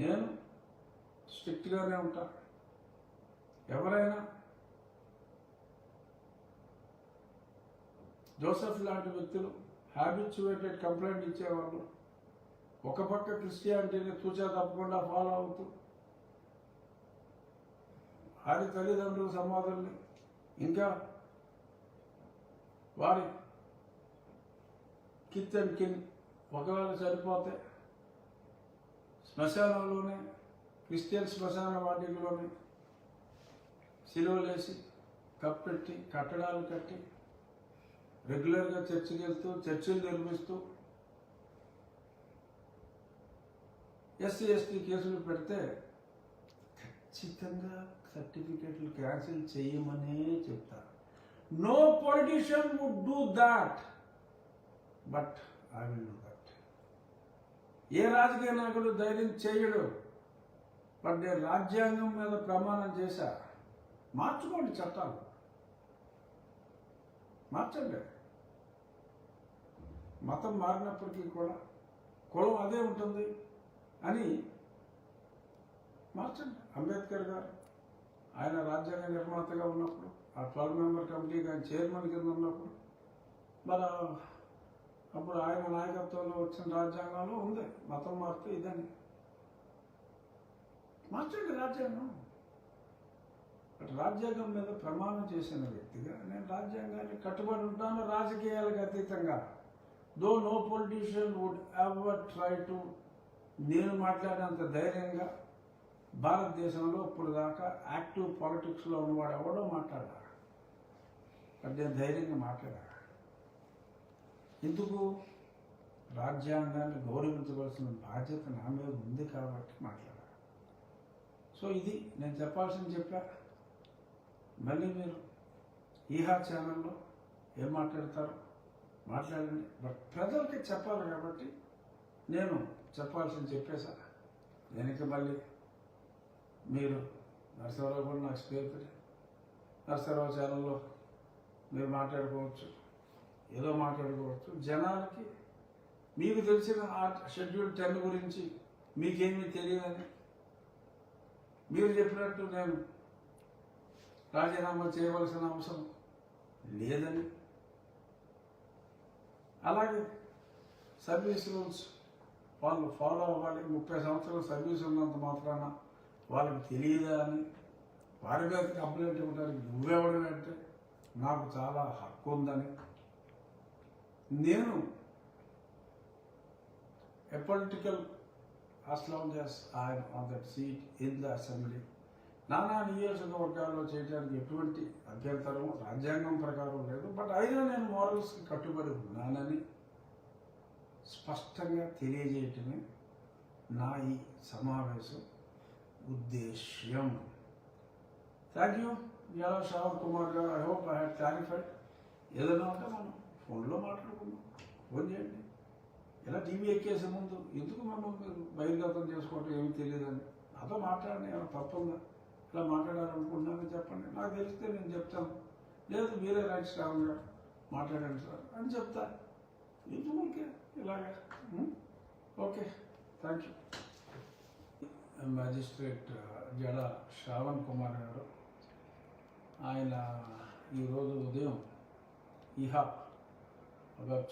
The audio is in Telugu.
నేను స్ట్రిక్ట్గానే ఉంటా. ఎవరైనా జోసెఫ్ లాంటి వ్యక్తులు హ్యాబిచ్యువేటెడ్ కంప్లైంట్ ఇచ్చేవాళ్ళు, ఒక పక్క క్రిస్టియానిటీని తూచా తప్పకుండా ఫాలో అవుతూ వారి తల్లిదండ్రుల సమాధుల్ని ఇంకా వారి కిత్ అండ్ కిన్ ఒకవేళ చనిపోతే శ్మశానంలోనే, క్రిస్టియన్ శ్మశాన వాటికలోనే సిలువలేసి కప్పెట్టి కట్టడాలు కట్టి రెగ్యులర్గా చర్చికి వెళ్తూ చర్చిలు నిర్మిస్తూ ఎస్సీ ఎస్టీ కేసులు పెడితే ఖచ్చితంగా సర్టిఫికేట్లు క్యాన్సిల్ చేయమనే చెప్తారు. No politician would do that, but I will do that. ఏ రాజకీయ నాయకుడు ధైర్యం చేయడు. బట్ నేను రాజ్యాంగం మీద ప్రమాణం చేశా. మార్చుకోండి చట్టాలు, మార్చండి. మతం మారినప్పటికీ కూడా కులం అదే ఉంటుంది అని మార్చండి. అంబేద్కర్ గారు ఆయన రాజ్యాంగ నిర్మాతగా ఉన్నప్పుడు, ఆ 12 మెంబర్ కమిటీకి ఆయన చైర్మన్ కింద ఉన్నప్పుడు, మరి అప్పుడు ఆయన నాయకత్వంలో వచ్చిన రాజ్యాంగంలో ఉంది మతం మారితే ఇదని. మార్చండి రాజ్యాంగం. రాజ్యాంగం మీద ప్రమాణం చేసిన వ్యక్తిగా నేను రాజ్యాంగాన్ని కట్టుబడి ఉంటాను, రాజకీయాలకు అతీతంగా. Though no politician would ever try to, నేను మాట్లాడినంత ధైర్యంగా భారతదేశంలో ఇప్పుడు దాకా యాక్టివ్ పాలిటిక్స్లో ఉన్నవాడు ఎవడో మాట్లాడా. అంటే నేను ధైర్యంగా మాట్లాడా. ఎందుకు? రాజ్యాంగాన్ని గౌరవించవలసిన బాధ్యత నా మీద ఉంది కాబట్టి మాట్లాడా. సో ఇది నేను చెప్పాల్సింది చెప్పా. మళ్ళీ మీరు ఈహా ఛానల్లో ఏం మాట్లాడతారో మాట్లాడండి, బట్ ప్రజలకి చెప్పాలి కాబట్టి నేను చెప్పాల్సింది చెప్పేసా. దీనికి మళ్ళీ మీరు నరసింహరావు కూడా నాకు స్నేహితుడే, నరసింహరావు ఛానల్లో మీరు మాట్లాడుకోవచ్చు, ఏదో మాట్లాడుకోవచ్చు. జనాలకి మీకు తెలిసిన ఆ షెడ్యూల్ 10 గురించి మీకేమీ తెలియదని, మీరు చెప్పినట్టు నేను రాజీనామా చేయవలసిన అవసరం లేదని, అలాగే సర్వీస్ రూల్స్ వాళ్ళు ఫాలో అవ్వాలి, 30 సంవత్సరాల సర్వీస్ ఉన్నంత మాత్రాన వాళ్ళకి తెలియదా అని వారి మీద కంప్లైంట్ ఇవ్వడానికి నువ్వెవడం అంటే నాకు చాలా హక్కు ఉందని, నేను a political as long as I am on that seat in the assembly, నానా నియోజకవర్గాల్లో చేయడానికి ఎటువంటి అభ్యంతరం రాజ్యాంగం ప్రకారం లేదు. బట్ అయినా నేను మోరల్స్కి కట్టుబడి ఉన్నానని స్పష్టంగా తెలియజేయటమే నా ఈ సమావేశం ఉద్దేశ్యం. థ్యాంక్ యూ యాలా శ్రావణ్ కుమార్ గారు. I hope I had clarified. ఏదైనా ఉంటే మనం ఫోన్లో మాట్లాడుకుందాం, ఫోన్ చేయండి. ఇలా టీవీ ఎక్కేసే ముందు ఎందుకు మనం మీరు బహిర్గతం చేసుకోవటం ఏమీ తెలియదని నాతో మాట్లాడండి. ఏమైనా తప్పుందా? ఇలా మాట్లాడాలనుకుంటున్నానని చెప్పండి, నాకు తెలిస్తే నేను చెప్తాను. లేదు మీరే రైట్ శ్రావణ్ గారు మాట్లాడండి సార్ అని చెప్తా. ఎందుకు ఓకే ఇలాగా? Okay, thank you. మ్యాజిస్ట్రేట్ జడ శ్రావణ్ కుమార్ గారు ఆయన ఈరోజు ఉదయం ఇహా